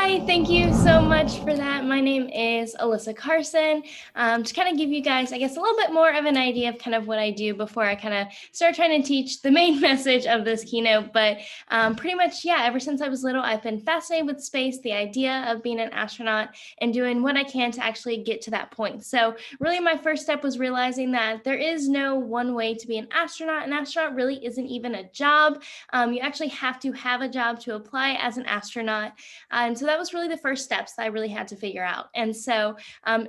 Hi, thank you so much for that. My name is Alyssa Carson. To kind of give you guys, I guess, a little bit more of an idea of kind of what I do before I kind of start trying to teach the main message of this keynote. But pretty much, yeah, ever since I was little, I've been fascinated with space, the idea of being an astronaut and doing what I can to actually get to that point. So really my first step was realizing that there is no one way to be an astronaut. An astronaut really isn't even a job. You actually have to have a job to apply as an astronaut. And so that was really the first steps that I really had to figure out. And so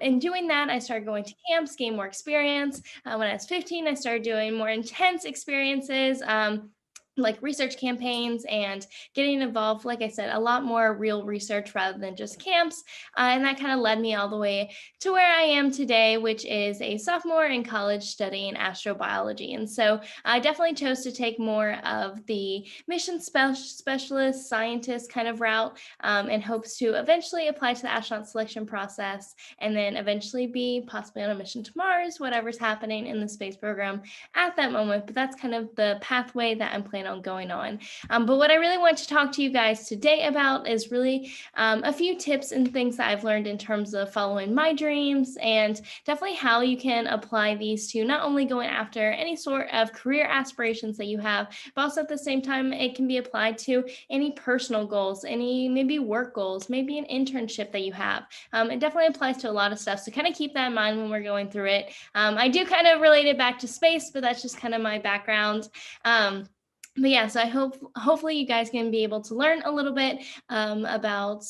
in doing that, I started going to camps, gain more experience. When I was 15, I started doing more intense experiences. Like research campaigns and getting involved, like I said, a lot more real research rather than just camps. And that kind of led me all the way to where I am today, which is a sophomore in college studying astrobiology. And so I definitely chose to take more of the mission specialist, scientist kind of route in hopes to eventually apply to the astronaut selection process and then eventually be possibly on a mission to Mars, whatever's happening in the space program at that moment. But that's kind of the pathway that I'm planning on going on. But what I really want to talk to you guys today about is really a few tips and things that I've learned in terms of following my dreams and definitely how you can apply these to not only going after any sort of career aspirations that you have, but also at the same time, it can be applied to any personal goals, any maybe work goals, maybe an internship that you have. It definitely applies to a lot of stuff. So kind of keep that in mind when we're going through it. I do kind of relate it back to space, but that's just kind of my background. But yeah, so hopefully you guys can be able to learn a little bit about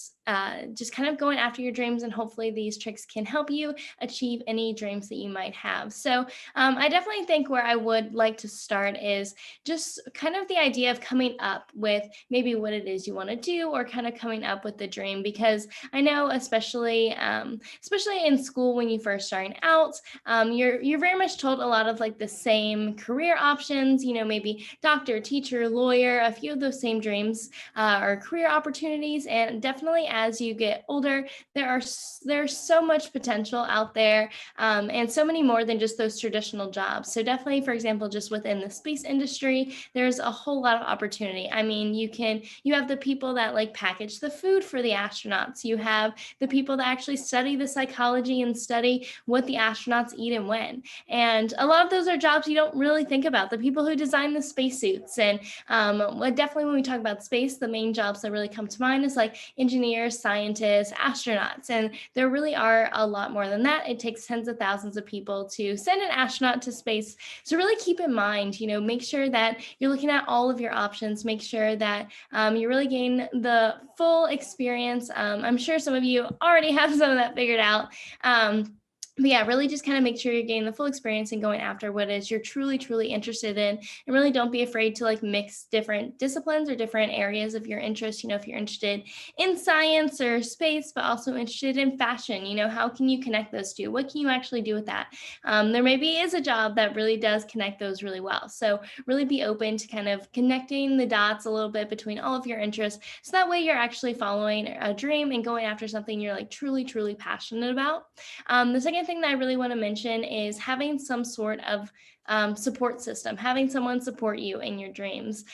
just kind of going after your dreams, and hopefully these tricks can help you achieve any dreams that you might have. So I definitely think where I would like to start is just kind of the idea of coming up with maybe what it is you want to do, or kind of coming up with the dream, because I know especially in school when you first starting out, you're very much told a lot of like the same career options, maybe doctor, teacher, lawyer, a few of those same dreams or career opportunities. And definitely as you get older, there's so much potential out there, and so many more than just those traditional jobs. So definitely, for example, just within the space industry, there's a whole lot of opportunity. I mean, you have the people that like package the food for the astronauts. You have the people that actually study the psychology and study what the astronauts eat and when. And a lot of those are jobs you don't really think about. The people who design the spacesuits. And definitely when we talk about space, the main jobs that really come to mind is like engineers, scientists, astronauts. And there really are a lot more than that. It takes tens of thousands of people to send an astronaut to space. So really keep in mind, make sure that you're looking at all of your options. Make sure that you really gain the full experience. I'm sure some of you already have some of that figured out. But yeah, really just kind of make sure you're getting the full experience and going after what is you're truly, truly interested in. And really don't be afraid to like mix different disciplines or different areas of your interest. If you're interested in science or space, but also interested in fashion, how can you connect those two? What can you actually do with that? There maybe is a job that really does connect those really well. So really be open to kind of connecting the dots a little bit between all of your interests. So that way you're actually following a dream and going after something you're like truly, truly passionate about. The second thing that I really want to mention is having some sort of support system, having someone support you in your dreams.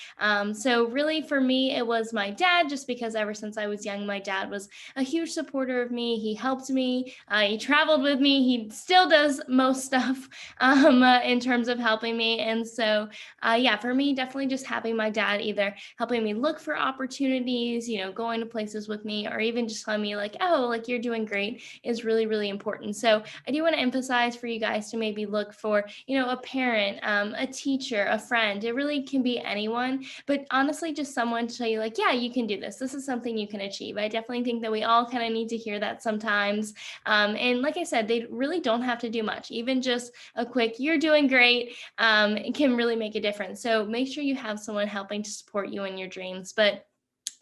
So really for me, it was my dad, just because ever since I was young, my dad was a huge supporter of me. He helped me. He traveled with me. He still does most stuff in terms of helping me. And so, yeah, for me, definitely just having my dad either helping me look for opportunities, going to places with me, or even just telling me like, oh, like you're doing great is really, really important. So I do want to emphasize for you guys to maybe look for, a parent, a teacher, a friend. It really can be anyone, but honestly, just someone to tell you like, yeah, you can do this. This is something you can achieve. I definitely think that we all kind of need to hear that sometimes. And like I said, they really don't have to do much. Even just a quick, you're doing great, it can really make a difference. So make sure you have someone helping to support you in your dreams. But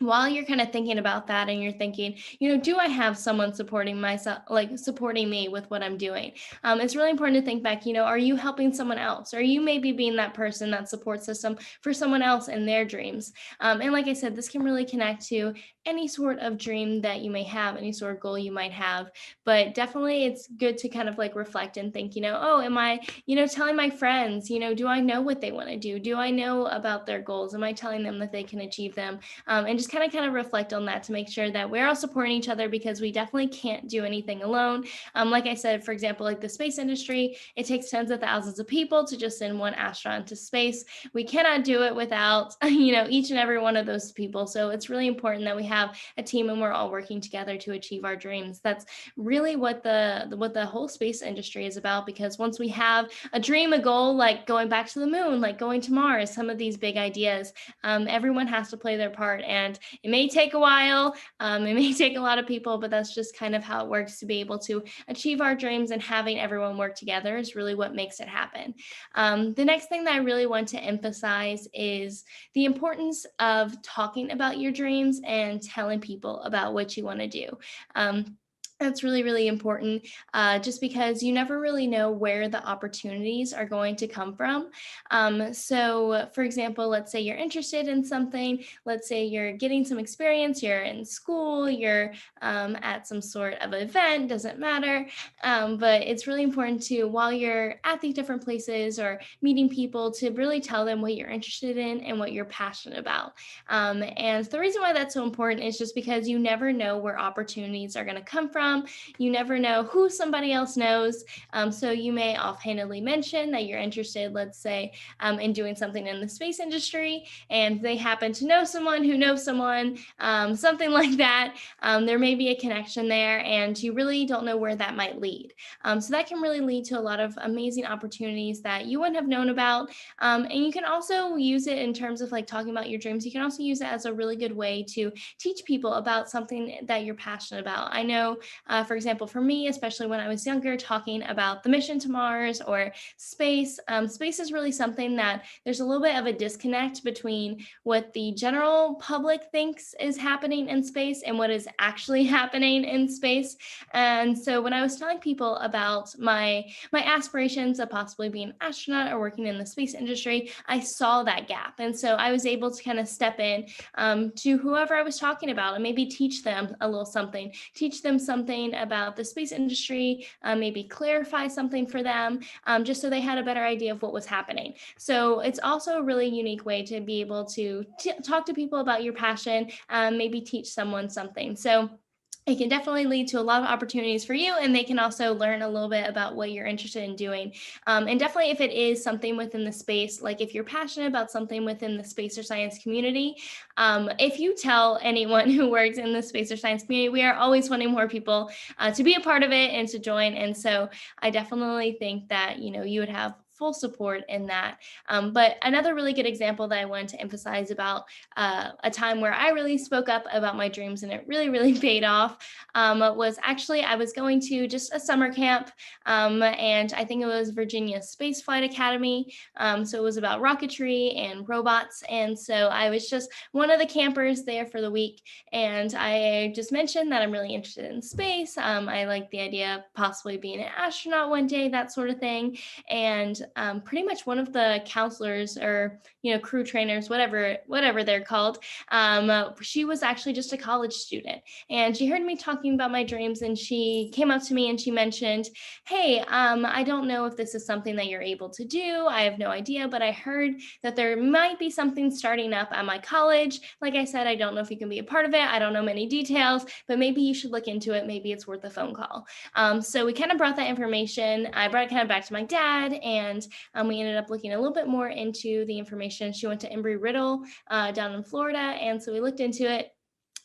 while you're kind of thinking about that and you're thinking, do I have someone supporting myself, like supporting me with what I'm doing? It's really important to think back, are you helping someone else? Are you maybe being that person, that support system for someone else in their dreams? And like I said, this can really connect to any sort of dream that you may have, any sort of goal you might have. But definitely it's good to kind of like reflect and think, oh, am I, telling my friends, do I know what they want to do? Do I know about their goals? Am I telling them that they can achieve them? And just kind of reflect on that to make sure that we're all supporting each other, because we definitely can't do anything alone. Like I said, for example, like the space industry, it takes tens of thousands of people to just send one astronaut to space. We cannot do it without, each and every one of those people. So it's really important that we have a team and we're all working together to achieve our dreams. That's really what the whole space industry is about, because once we have a dream, a goal, like going back to the moon, like going to Mars, some of these big ideas, everyone has to play their part, and it may take a while. It may take a lot of people, but that's just kind of how it works to be able to achieve our dreams, and having everyone work together is really what makes it happen. The next thing that I really want to emphasize is the importance of talking about your dreams and telling people about what you want to do. That's really, really important, just because you never really know where the opportunities are going to come from. So, for example, let's say you're interested in something. Let's say you're getting some experience, you're in school, you're at some sort of event, doesn't matter. But it's really important to, while you're at these different places or meeting people, to really tell them what you're interested in and what you're passionate about. And the reason why that's so important is just because you never know where opportunities are going to come from. You never know who somebody else knows. So you may offhandedly mention that you're interested, let's say, in doing something in the space industry, and they happen to know someone who knows someone, something like that. There may be a connection there, and you really don't know where that might lead. So that can really lead to a lot of amazing opportunities that you wouldn't have known about. And you can also use it in terms of like talking about your dreams. You can also use it as a really good way to teach people about something that you're passionate about. I know, for example, for me, especially when I was younger, talking about the mission to Mars or space, space is really something that there's a little bit of a disconnect between what the general public thinks is happening in space and what is actually happening in space. And so when I was telling people about my aspirations of possibly being an astronaut or working in the space industry, I saw that gap. And so I was able to kind of step in to whoever I was talking about and maybe teach them a little something, teach them something about the space industry, maybe clarify something for them, just so they had a better idea of what was happening. So it's also a really unique way to be able to talk to people about your passion, maybe teach someone something. So it can definitely lead to a lot of opportunities for you, and they can also learn a little bit about what you're interested in doing. And definitely if it is something within the space, like if you're passionate about something within the space or science community, if you tell anyone who works in the space or science community, we are always wanting more people to be a part of it and to join. And so I definitely think that, you would have full support in that. But another really good example that I wanted to emphasize about a time where I really spoke up about my dreams and it really, really paid off, was actually I was going to just a summer camp, and I think it was Virginia Space Flight Academy. So it was about rocketry and robots. And so I was just one of the campers there for the week. And I just mentioned that I'm really interested in space. I like the idea of possibly being an astronaut one day, that sort of thing. And pretty much one of the counselors or crew trainers, whatever they're called, she was actually just a college student, and she heard me talking about my dreams, and she came up to me and she mentioned, hey, I don't know if this is something that you're able to do. I have no idea, but I heard that there might be something starting up at my college. Like I said, I don't know if you can be a part of it. I don't know many details, but maybe you should look into it. Maybe it's worth a phone call. So we kind of brought that information. I brought it kind of back to my dad, and we ended up looking a little bit more into the information. She went to Embry-Riddle down in Florida, and so we looked into it.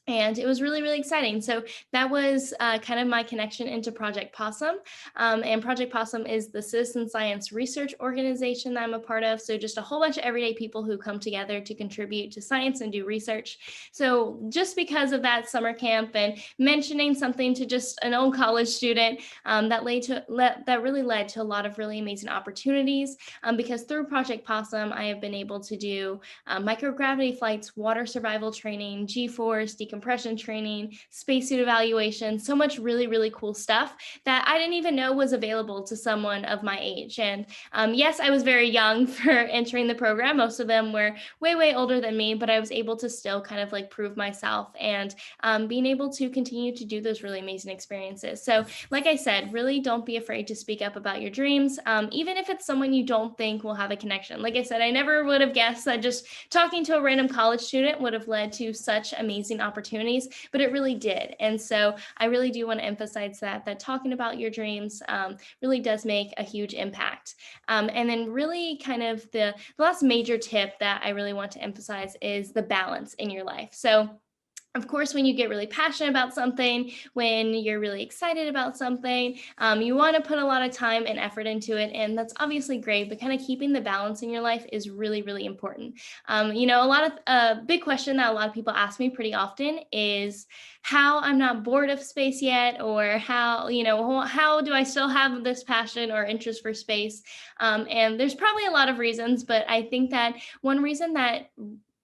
And it was really, really exciting. So that was kind of my connection into Project Possum. And Project Possum is the citizen science research organization that I'm a part of. So just a whole bunch of everyday people who come together to contribute to science and do research. So just because of that summer camp and mentioning something to just an old college student, that really led to a lot of really amazing opportunities. Because through Project Possum, I have been able to do microgravity flights, water survival training, G-force, decompression training, spacesuit evaluation, so much really, really cool stuff that I didn't even know was available to someone of my age. And yes, I was very young for entering the program. Most of them were way, way older than me, but I was able to still kind of like prove myself and being able to continue to do those really amazing experiences. So, like I said, really don't be afraid to speak up about your dreams, even if it's someone you don't think will have a connection. Like I said, I never would have guessed that just talking to a random college student would have led to such amazing opportunities, but it really did. And so I really do want to emphasize that talking about your dreams really does make a huge impact. And then really kind of the last major tip that I really want to emphasize is the balance in your life. So of course, when you get really passionate about something, when you're really excited about something, you want to put a lot of time and effort into it. And that's obviously great, but kind of keeping the balance in your life is really, really important. A lot of big question that a lot of people ask me pretty often is how I'm not bored of space yet, or how do I still have this passion or interest for space? And there's probably a lot of reasons, but I think that one reason that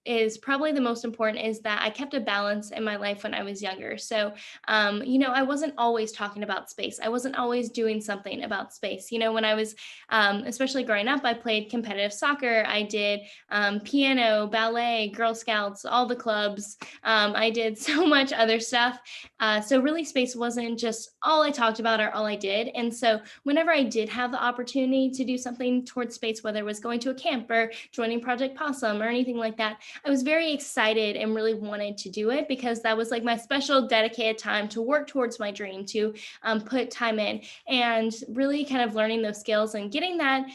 is probably the most important is that I kept a balance in my life when I was younger. So, I wasn't always talking about space. I wasn't always doing something about space. When I was, especially growing up, I played competitive soccer. I did piano, ballet, Girl Scouts, all the clubs. I did so much other stuff. So really space wasn't just all I talked about or all I did. And so whenever I did have the opportunity to do something towards space, whether it was going to a camp or joining Project Possum or anything like that, I was very excited and really wanted to do it because that was like my special dedicated time to work towards my dream, to put time in, and really kind of learning those skills and getting that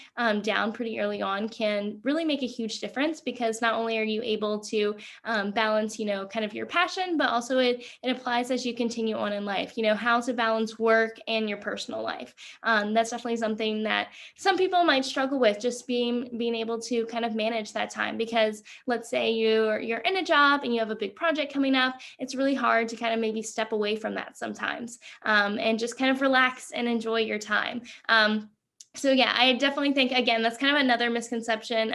down pretty early on can really make a huge difference, because not only are you able to balance, kind of your passion, but also it applies as you continue on in life, how to balance work and your personal life. That's definitely something that some people might struggle with, just being able to kind of manage that time, because let's say you're in a job and you have a big project coming up, it's really hard to kind of maybe step away from that sometimes, and just kind of relax and enjoy your time. So yeah, I definitely think, again, that's kind of another misconception.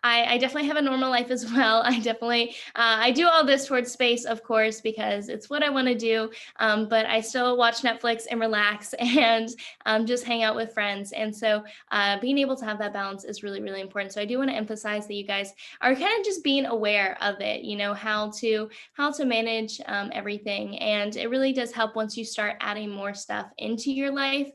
I definitely have a normal life as well. I definitely I do all this towards space, of course, because it's what I want to do. But I still watch Netflix and relax and just hang out with friends. And so being able to have that balance is really, really important. So I do want to emphasize that you guys are kind of just being aware of it. How to manage everything, and it really does help once you start adding more stuff into your life.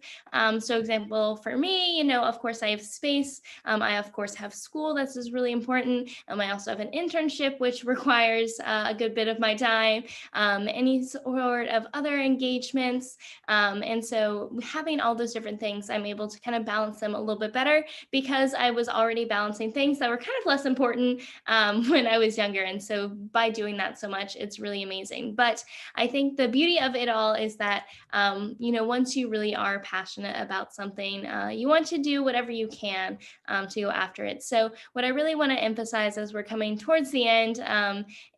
So example for me, of course I have space. I of course have school. That's just really important. I also have an internship, which requires a good bit of my time, any sort of other engagements. And so having all those different things, I'm able to kind of balance them a little bit better, because I was already balancing things that were kind of less important when I was younger. And so by doing that so much, it's really amazing. But I think the beauty of it all is that, once you really are passionate about something, you want to do whatever you can to go after it. So what I really want to emphasize as we're coming towards the end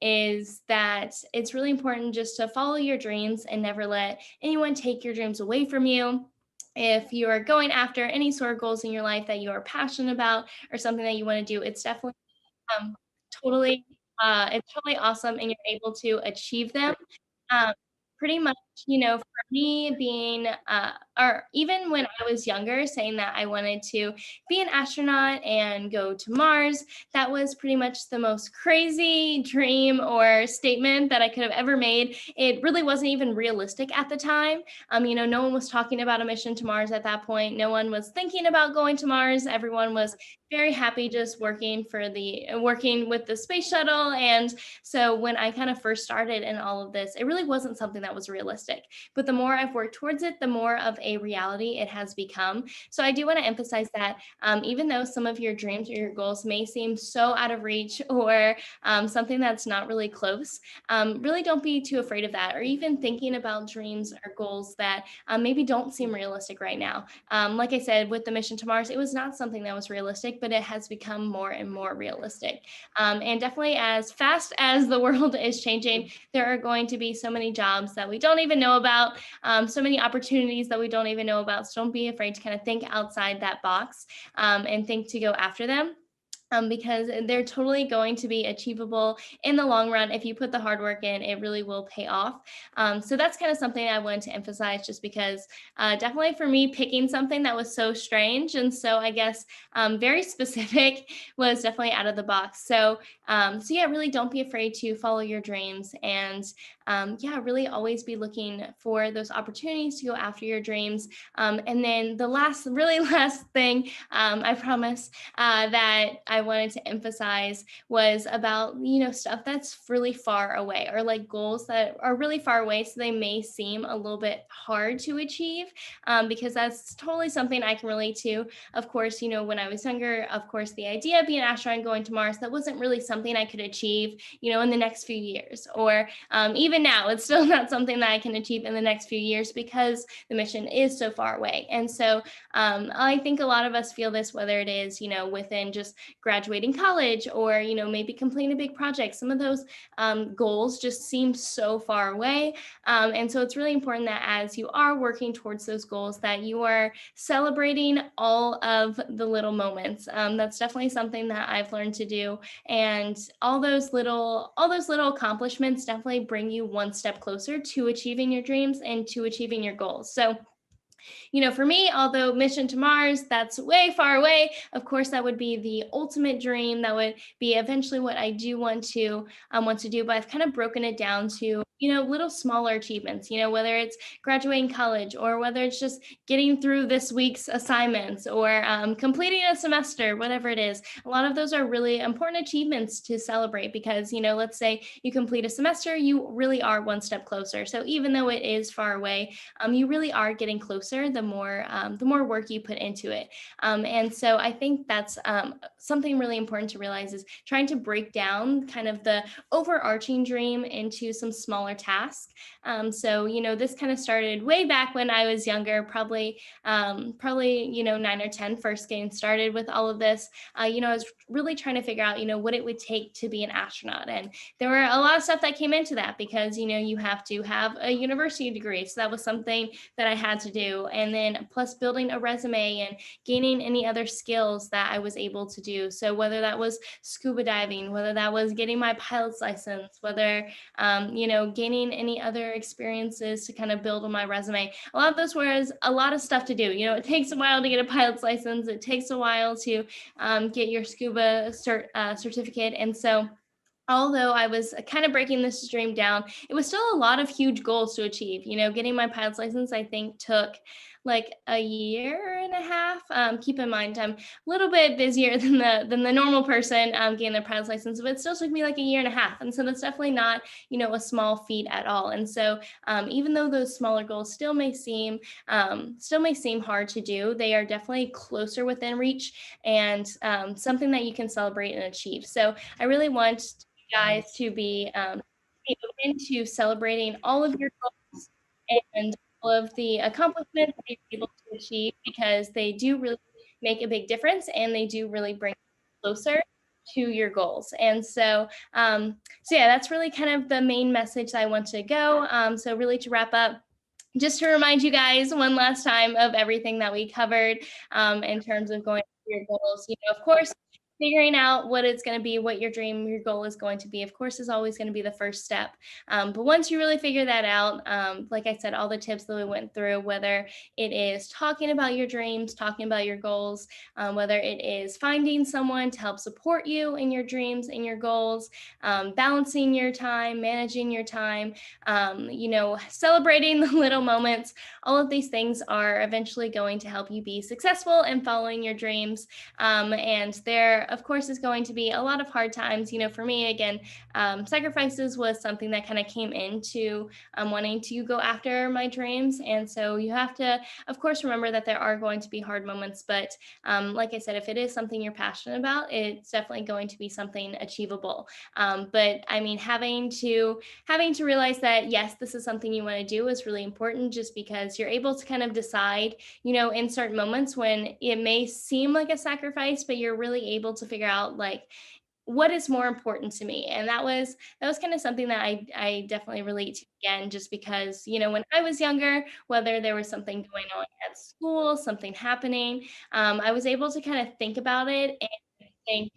is that it's really important just to follow your dreams and never let anyone take your dreams away from you. If you are going after any sort of goals in your life that you are passionate about or something that you want to do, it's definitely um, totally it's totally awesome, and you're able to achieve them. Um, Pretty much, for me being, or even when I was younger, saying that I wanted to be an astronaut and go to Mars, that was pretty much the most crazy dream or statement that I could have ever made. It really wasn't even realistic at the time. No one was talking about a mission to Mars at that point. No one was thinking about going to Mars. Everyone was very happy just working with the space shuttle. And so when I kind of first started in all of this, it really wasn't something that was realistic. But the more I've worked towards it, the more of a reality it has become. So I do want to emphasize that even though some of your dreams or your goals may seem so out of reach, or something that's not really close, really don't be too afraid of that, or even thinking about dreams or goals that maybe don't seem realistic right now. Like I said, with the mission to Mars, it was not something that was realistic, but it has become more and more realistic. And definitely, as fast as the world is changing, there are going to be so many jobs that we don't even know about, so many opportunities that we don't even know about. So don't be afraid to kind of think outside that box, and think to go after them. because they're totally going to be achievable in the long run. If you put the hard work in, it really will pay off. So that's kind of something I wanted to emphasize, just because definitely for me, picking something that was so strange and so, I guess, very specific was definitely out of the box. So yeah, really don't be afraid to follow your dreams, and yeah, really always be looking for those opportunities to go after your dreams. And then the last, really last thing, I promise, that I wanted to emphasize was about, stuff that's really far away, or like goals that are really far away. So they may seem a little bit hard to achieve, because that's totally something I can relate to. Of course, when I was younger, of course, the idea of being an astronaut and going to Mars, that wasn't really something I could achieve, in the next few years. Or even now, it's still not something that I can achieve in the next few years, because the mission is so far away. And so I think a lot of us feel this, whether it is, within just graduating college, or, maybe completing a big project. Some of those goals just seem so far away. And so it's really important that as you are working towards those goals, that you are celebrating all of the little moments. That's definitely something that I've learned to do. And all those little accomplishments definitely bring you one step closer to achieving your dreams and to achieving your goals. So for me, although mission to Mars, that's way far away, of course, that would be the ultimate dream. That would be eventually what I do want to do. But I've kind of broken it down to, little smaller achievements, whether it's graduating college, or whether it's just getting through this week's assignments, or completing a semester, whatever it is. A lot of those are really important achievements to celebrate, because, let's say you complete a semester, you really are one step closer. So even though it is far away, you really are getting closer the more work you put into it. And so I think that's something really important to realize, is trying to break down kind of the overarching dream into some smaller tasks. So this kind of started way back when I was younger, probably 9 or 10, first getting started with all of this. I was really trying to figure out, what it would take to be an astronaut. And there were a lot of stuff that came into that, because, you have to have a university degree. So that was something that I had to do. And then plus building a resume and gaining any other skills that I was able to do. So whether that was scuba diving, whether that was getting my pilot's license, whether, gaining any other experiences to kind of build on my resume. A lot of those was a lot of stuff to do. It takes a while to get a pilot's license. It takes a while to get your scuba certificate. And so although I was kind of breaking this dream down, it was still a lot of huge goals to achieve. Getting my pilot's license, I think, took like a year and a half. Keep in mind, I'm a little bit busier than the normal person getting their pilot's license, but it still took me like a year and a half. And so that's definitely not, a small feat at all. And so even though those smaller goals still may seem hard to do, they are definitely closer within reach, and something that you can celebrate and achieve. So I really want guys to be open to celebrating all of your goals and all of the accomplishments that you're able to achieve, because they do really make a big difference, and they do really bring you closer to your goals. And so yeah, that's really kind of the main message that I want to go. So really, to wrap up, just to remind you guys one last time of everything that we covered, in terms of going for your goals. Of course, figuring out what it's going to be, what your goal is going to be, of course, is always going to be the first step. But once you really figure that out, like I said, all the tips that we went through, whether it is talking about your dreams, talking about your goals, whether it is finding someone to help support you in your dreams and your goals, balancing your time, managing your time, celebrating the little moments, all of these things are eventually going to help you be successful in following your dreams. And there, of course, is going to be a lot of hard times. For me, again, sacrifices was something that kind of came into wanting to go after my dreams. And so you have to, of course, remember that there are going to be hard moments. But like I said, if it is something you're passionate about, it's definitely going to be something achievable. But I mean, having to realize that, yes, this is something you want to do is really important, just because you're able to kind of decide, in certain moments when it may seem like a sacrifice, but you're really able to figure out, like, what is more important to me. And that was kind of something that I definitely relate to, again, just because, when I was younger, whether there was something going on at school, something happening, I was able to kind of think about it and think,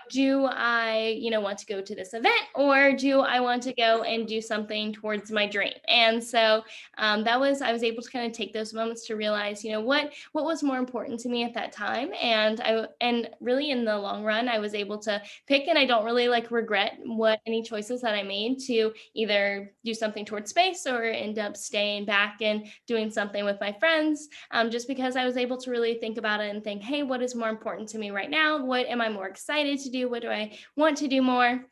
do I, want to go to this event, or do I want to go and do something towards my dream? And so I was able to kind of take those moments to realize, what was more important to me at that time. And really in the long run, I was able to pick, and I don't really like regret what any choices that I made to either do something towards space or end up staying back and doing something with my friends, just because I was able to really think about it and think, hey, what is more important to me right now? What am I more excited to do? What do I want to do more?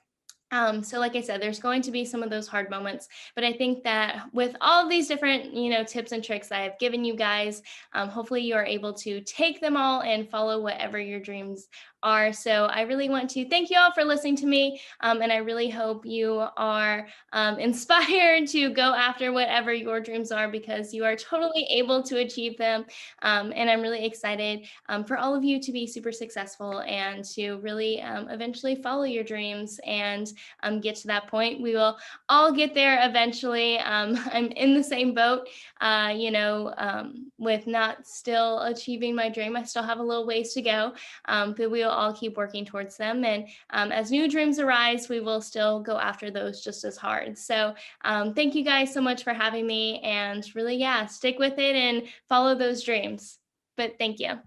So like I said, there's going to be some of those hard moments, but I think that with all of these different, tips and tricks that I've given you guys, hopefully you are able to take them all and follow whatever your dreams are. So I really want to thank you all for listening to me. And I really hope you are inspired to go after whatever your dreams are, because you are totally able to achieve them. And I'm really excited for all of you to be super successful and to really eventually follow your dreams and get to that point. We will all get there eventually. I'm in the same boat, with not still achieving my dream. I still have a little ways to go, but we will all keep working towards them. And as new dreams arise, we will still go after those just as hard. So thank you guys so much for having me, and really, yeah, stick with it and follow those dreams. But thank you.